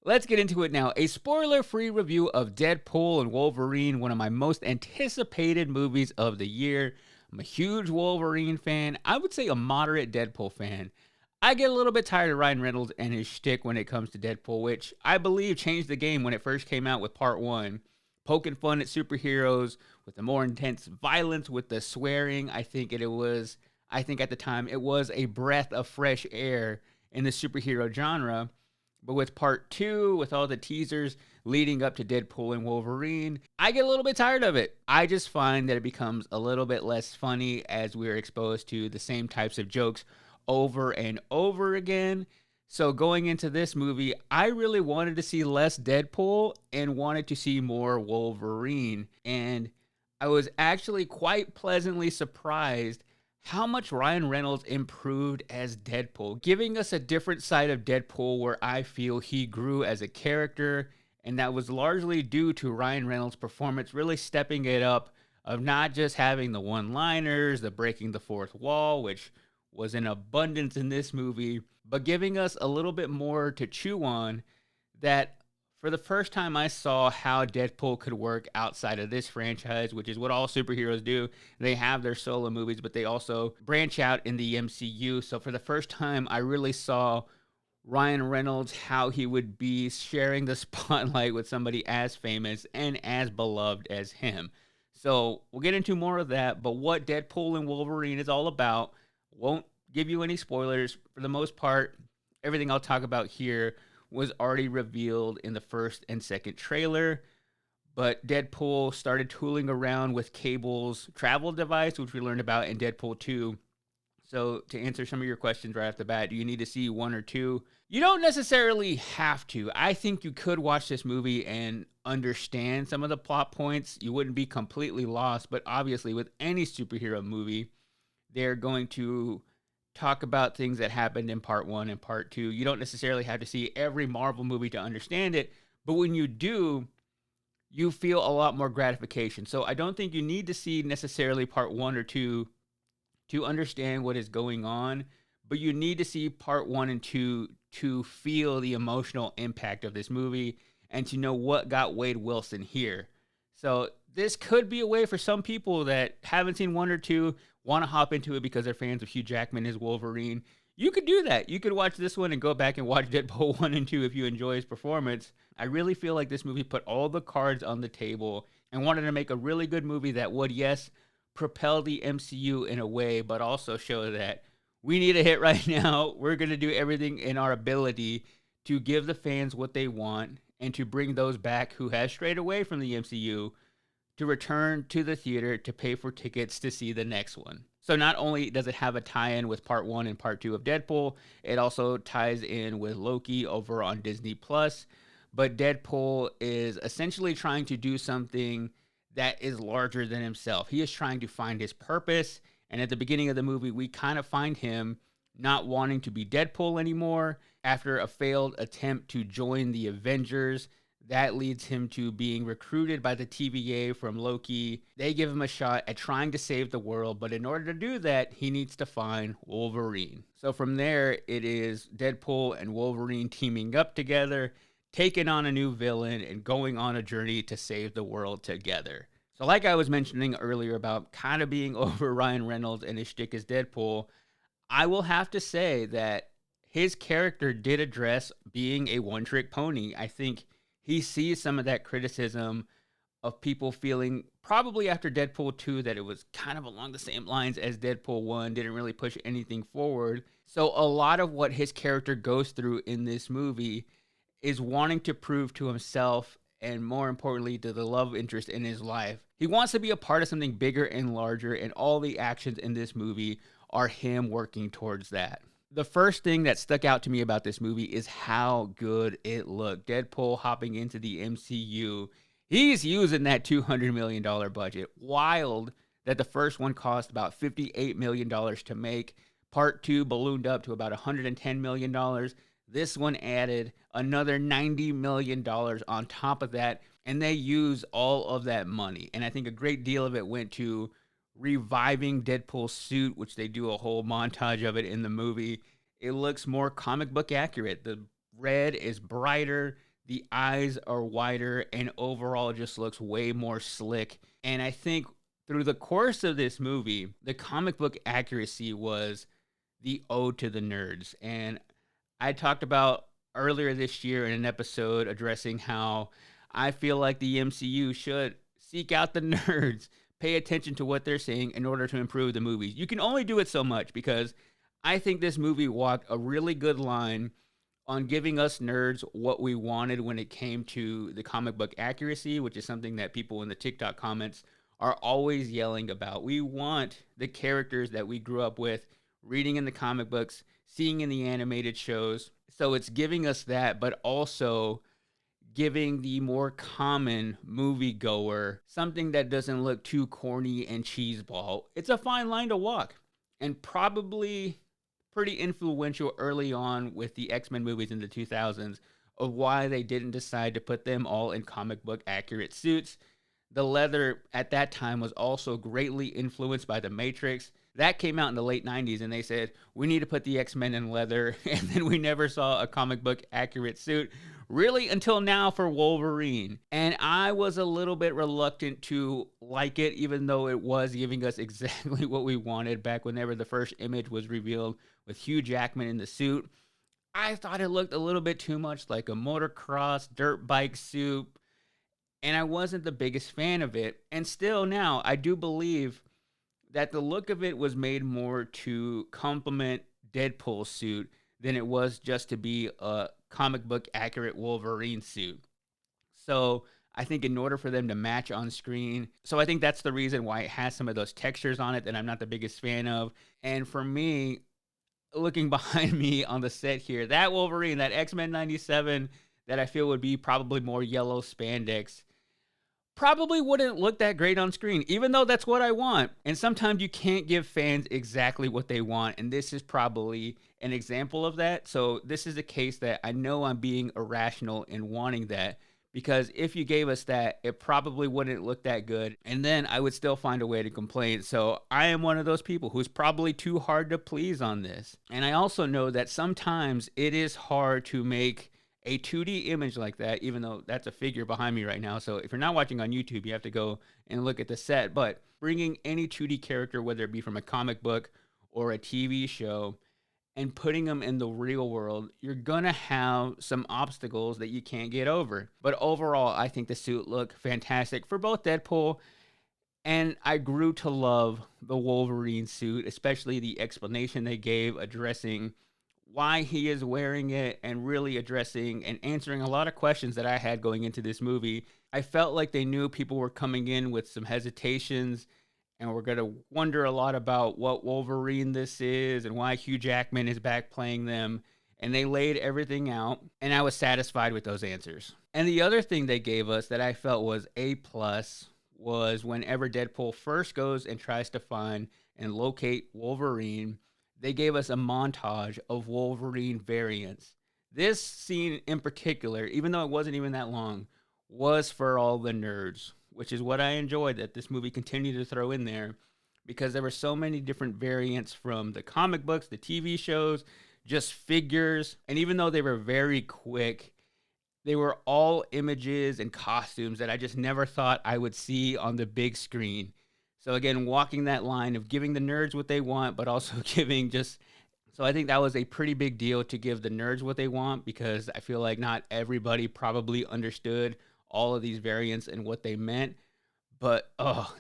Let's get into it now. A spoiler-free review of Deadpool and Wolverine, one of my most anticipated movies of the year. I'm a huge Wolverine fan. I would say a moderate Deadpool fan. I get a little bit tired of Ryan Reynolds and his shtick when it comes to Deadpool, which I believe changed the game when it first came out with part one. Poking fun at superheroes with the more intense violence, with the swearing. I think at the time it was a breath of fresh air in the superhero genre. But with part two, with all the teasers leading up to Deadpool and Wolverine, I get a little bit tired of it. I just find that it becomes a little bit less funny as we're exposed to the same types of jokes over and over again. So going into this movie, I really wanted to see less Deadpool and wanted to see more Wolverine. And I was actually quite pleasantly surprised how much Ryan Reynolds improved as Deadpool, giving us a different side of Deadpool where I feel he grew as a character, and that was largely due to Ryan Reynolds' performance really stepping it up, of not just having the one-liners, the breaking the fourth wall, which was in abundance in this movie, but giving us a little bit more to chew on. That for the first time I saw how Deadpool could work outside of this franchise, which is what all superheroes do. They have their solo movies, but they also branch out in the MCU. So for the first time, I really saw Ryan Reynolds, how he would be sharing the spotlight with somebody as famous and as beloved as him. So we'll get into more of that, but what Deadpool and Wolverine is all about, won't give you any spoilers. For the most part, everything I'll talk about here was already revealed in the first and second trailer. But Deadpool started tooling around with Cable's travel device, which we learned about in Deadpool 2. So to answer some of your questions right off the bat, do you need to see one or two? You don't necessarily have to. I think you could watch this movie and understand some of the plot points. You wouldn't be completely lost, but obviously with any superhero movie, they're going to talk about things that happened in part one and part two. You don't necessarily have to see every Marvel movie to understand it, but when you do, you feel a lot more gratification. So I don't think you need to see necessarily part one or two to understand what is going on, but you need to see part one and two to feel the emotional impact of this movie and to know what got Wade Wilson here. So this could be a way for some people that haven't seen one or two, want to hop into it because they're fans of Hugh Jackman as Wolverine. You could do that. You could watch this one and go back and watch Deadpool 1 and 2 if you enjoy his performance. I really feel like this movie put all the cards on the table and wanted to make a really good movie that would, yes, propel the MCU in a way, but also show that we need a hit right now. We're going to do everything in our ability to give the fans what they want and to bring those back who have strayed away from the MCU to return to the theater to pay for tickets to see the next one. So not only does it have a tie-in with part one and part two of Deadpool, it also ties in with Loki over on Disney Plus. But Deadpool is essentially trying to do something that is larger than himself. He is trying to find his purpose. And at the beginning of the movie, we kind of find him not wanting to be Deadpool anymore after a failed attempt to join the Avengers. That leads him to being recruited by the TVA from Loki. They give him a shot at trying to save the world, but in order to do that, he needs to find Wolverine. So from there, it is Deadpool and Wolverine teaming up together, taking on a new villain, and going on a journey to save the world together. So like I was mentioning earlier about kind of being over Ryan Reynolds and his shtick as Deadpool, I will have to say that his character did address being a one-trick pony. I think he sees some of that criticism of people feeling probably after Deadpool 2 that it was kind of along the same lines as Deadpool 1, didn't really push anything forward. So a lot of what his character goes through in this movie is wanting to prove to himself and more importantly to the love interest in his life. He wants to be a part of something bigger and larger, and all the actions in this movie are him working towards that. The first thing that stuck out to me about this movie is how good it looked. Deadpool hopping into the MCU. He's using that $200 million budget. Wild that the first one cost about $58 million to make. Part 2 ballooned up to about $110 million. This one added another $90 million on top of that, and they use all of that money. And I think a great deal of it went to reviving Deadpool's suit, which they do a whole montage of it in the movie. It looks more comic book accurate. The red is brighter. The eyes are wider and overall it just looks way more slick. And I think through the course of this movie, the comic book accuracy was the ode to the nerds. And I talked about earlier this year in an episode addressing how I feel like the MCU should seek out the nerds, pay attention to what they're saying in order to improve the movies. You can only do it so much because I think this movie walked a really good line on giving us nerds what we wanted when it came to the comic book accuracy, which is something that people in the TikTok comments are always yelling about. We want the characters that we grew up with, reading in the comic books, seeing in the animated shows. So it's giving us that, but also giving the more common moviegoer something that doesn't look too corny and cheeseball. It's a fine line to walk, and probably pretty influential early on with the X-Men movies in the 2000s of why they didn't decide to put them all in comic book accurate suits. The leather at that time was also greatly influenced by The Matrix. That came out in the late 90s, and they said, we need to put the X-Men in leather, and then we never saw a comic book accurate suit, really until now for Wolverine. And I was a little bit reluctant to like it, even though it was giving us exactly what we wanted back whenever the first image was revealed with Hugh Jackman in the suit. I thought it looked a little bit too much like a motocross dirt bike suit, and I wasn't the biggest fan of it. And still now, I do believe that the look of it was made more to complement Deadpool's suit than it was just to be a comic book accurate Wolverine suit. So I think in order for them to match on screen, so I think that's the reason why it has some of those textures on it that I'm not the biggest fan of. And for me, looking behind me on the set here, that Wolverine, that X-Men 97 that I feel would be probably more yellow spandex, probably wouldn't look that great on screen, even though that's what I want. And sometimes you can't give fans exactly what they want, and this is probably an example of that. So this is a case that I know I'm being irrational in wanting that, because if you gave us that, it probably wouldn't look that good, and then I would still find a way to complain. So I am one of those people who's probably too hard to please on this. And I also know that sometimes it is hard to make a 2D image like that, even though that's a figure behind me right now. So if you're not watching on YouTube, you have to go and look at the set. But bringing any 2D character, whether it be from a comic book or a TV show, and putting them in the real world, you're gonna have some obstacles that you can't get over. But overall, I think the suit looked fantastic for both Deadpool, and I grew to love the Wolverine suit, especially the explanation they gave addressing why he is wearing it and really addressing and answering a lot of questions that I had going into this movie. I felt like they knew people were coming in with some hesitations and we're going to wonder a lot about what Wolverine this is and why Hugh Jackman is back playing them. And they laid everything out, and I was satisfied with those answers. And the other thing they gave us that I felt was A plus was whenever Deadpool first goes and tries to find and locate Wolverine, they gave us a montage of Wolverine variants. This scene in particular, even though it wasn't even that long, was for all the nerds, which is what I enjoyed that this movie continued to throw in there, because there were so many different variants from the comic books, the TV shows, just figures. And even though they were very quick, they were all images and costumes that I just never thought I would see on the big screen. So again, walking that line of giving the nerds what they want, but also giving just... So I think that was a pretty big deal to give the nerds what they want, because I feel like not everybody probably understood all of these variants and what they meant. But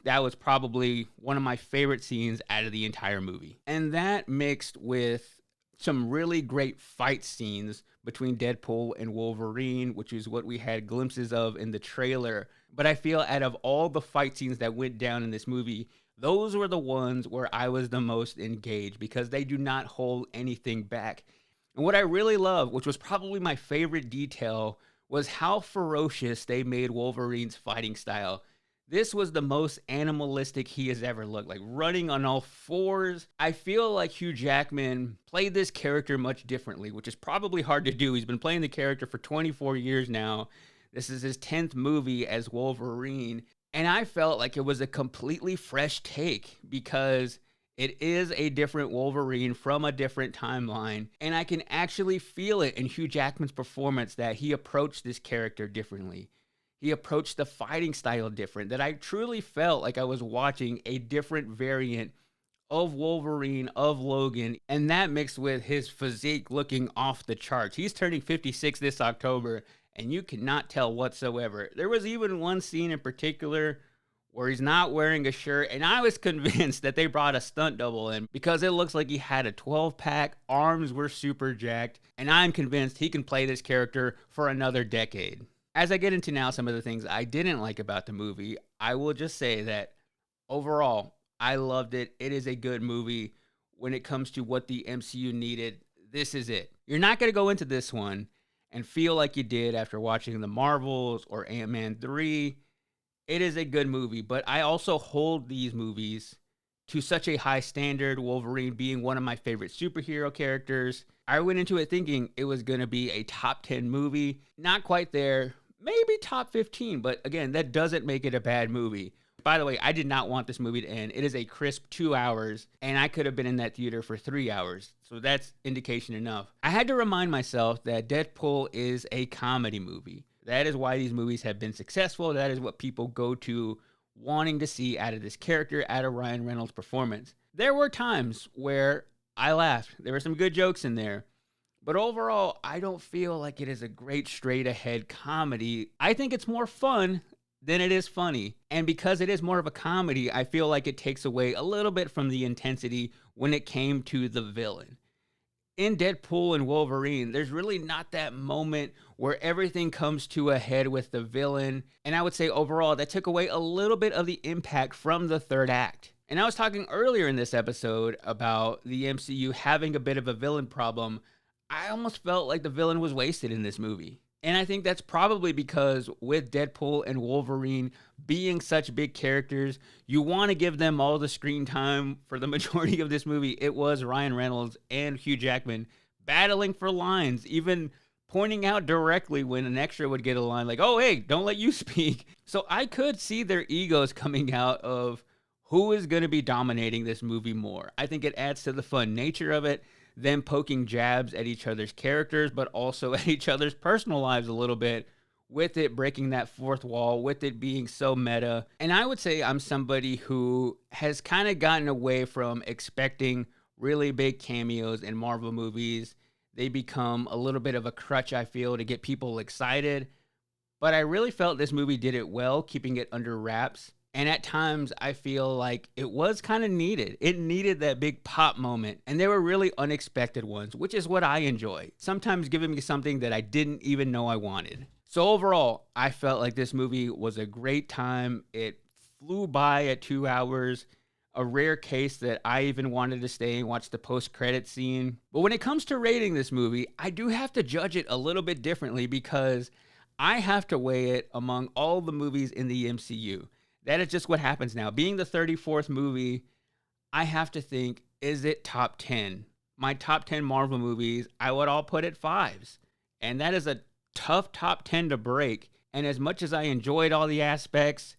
that was probably one of my favorite scenes out of the entire movie. And that mixed with some really great fight scenes between Deadpool and Wolverine, which is what we had glimpses of in the trailer. But I feel out of all the fight scenes that went down in this movie, those were the ones where I was the most engaged, because they do not hold anything back. And what I really love, which was probably my favorite detail, was how ferocious they made Wolverine's fighting style. This was the most animalistic he has ever looked, like running on all fours. I feel like Hugh Jackman played this character much differently, which is probably hard to do. He's been playing the character for 24 years now. This is his 10th movie as Wolverine. And I felt like it was a completely fresh take, because It is a different Wolverine from a different timeline, and I can actually feel it in Hugh Jackman's performance that he approached this character differently. He approached the fighting style different, that I truly felt like I was watching a different variant of Wolverine, of Logan, and that mixed with his physique looking off the charts. He's turning 56 this October, and you cannot tell whatsoever. There was even one scene in particular where he's not wearing a shirt, and I was convinced that they brought a stunt double in because it looks like he had a 12-pack, arms were super jacked, and I'm convinced he can play this character for another decade. As I get into now some of the things I didn't like about the movie, I will just say that overall, I loved it. It is a good movie. When it comes to what the MCU needed, this is it. You're not going to go into this one and feel like you did after watching The Marvels or Ant-Man 3. It is a good movie, but I also hold these movies to such a high standard, Wolverine being one of my favorite superhero characters. I went into it thinking it was going to be a top 10 movie. Not quite there, maybe top 15, but again, that doesn't make it a bad movie. By the way, I did not want this movie to end. It is a crisp 2 hours, and I could have been in that theater for 3 hours. So that's indication enough. I had to remind myself that Deadpool is a comedy movie. That is why these movies have been successful. That is what people go to wanting to see out of this character, out of Ryan Reynolds' performance. There were times where I laughed. There were some good jokes in there. But overall, I don't feel like it is a great straight-ahead comedy. I think it's more fun than it is funny. And because it is more of a comedy, I feel like it takes away a little bit from the intensity when it came to the villain. In Deadpool and Wolverine, there's really not that moment where everything comes to a head with the villain. And I would say overall, that took away a little bit of the impact from the third act. And I was talking earlier in this episode about the MCU having a bit of a villain problem. I almost felt like the villain was wasted in this movie. And I think that's probably because with Deadpool and Wolverine being such big characters, you want to give them all the screen time. For the majority of this movie, it was Ryan Reynolds and Hugh Jackman battling for lines, even pointing out directly when an extra would get a line like, oh, hey, don't let you speak. So I could see their egos coming out of who is going to be dominating this movie more. I think it adds to the fun nature of it. Them poking jabs at each other's characters, but also at each other's personal lives a little bit, with it breaking that fourth wall, with it being so meta. And I would say I'm somebody who has kind of gotten away from expecting really big cameos in Marvel movies. They become a little bit of a crutch, I feel, to get people excited. But I really felt this movie did it well, keeping it under wraps. And at times, I feel like it was kind of needed. It needed that big pop moment. And there were really unexpected ones, which is what I enjoy. Sometimes giving me something that I didn't even know I wanted. So overall, I felt like this movie was a great time. It flew by at 2 hours. A rare case that I even wanted to stay and watch the post-credit scene. But when it comes to rating this movie, I do have to judge it a little bit differently because I have to weigh it among all the movies in the MCU. That is just what happens now. Being the 34th movie, I have to think, is it top 10? My top 10 Marvel movies, I would all put at 5s. And that is a tough top 10 to break. And as much as I enjoyed all the aspects,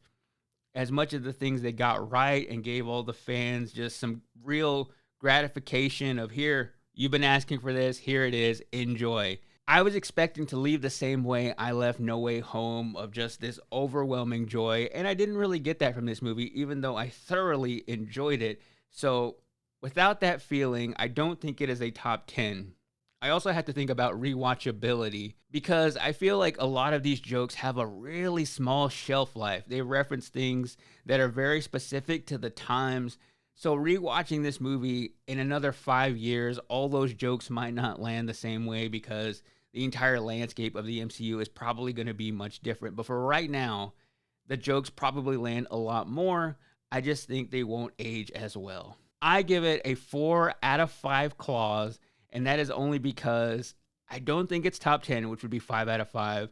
as much of the things they got right and gave all the fans just some real gratification of here, you've been asking for this, here it is, enjoy. I was expecting to leave the same way I left No Way Home, of just this overwhelming joy, and I didn't really get that from this movie, even though I thoroughly enjoyed it. So without that feeling, I don't think it is a top 10. I also have to think about rewatchability, because I feel like a lot of these jokes have a really small shelf life. They reference things that are very specific to the times. So rewatching this movie in another 5 years, all those jokes might not land the same way because the entire landscape of the MCU is probably going to be much different. But for right now, the jokes probably land a lot more. I just think they won't age as well. I give it a 4 out of 5 claws, and that is only because I don't think it's top 10, which would be 5 out of 5.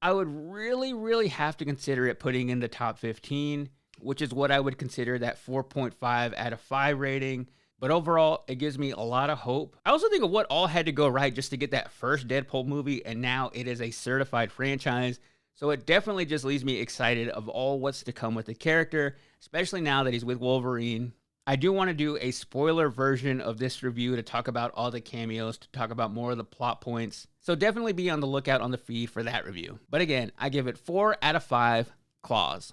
I would really, really have to consider it putting in the top 15, which is what I would consider that 4.5 out of 5 rating. But overall, it gives me a lot of hope. I also think of what all had to go right just to get that first Deadpool movie, and now it is a certified franchise. So it definitely just leaves me excited of all what's to come with the character, especially now that he's with Wolverine. I do want to do a spoiler version of this review to talk about all the cameos, to talk about more of the plot points. So definitely be on the lookout on the feed for that review. But again, I give it 4 out of 5 claws.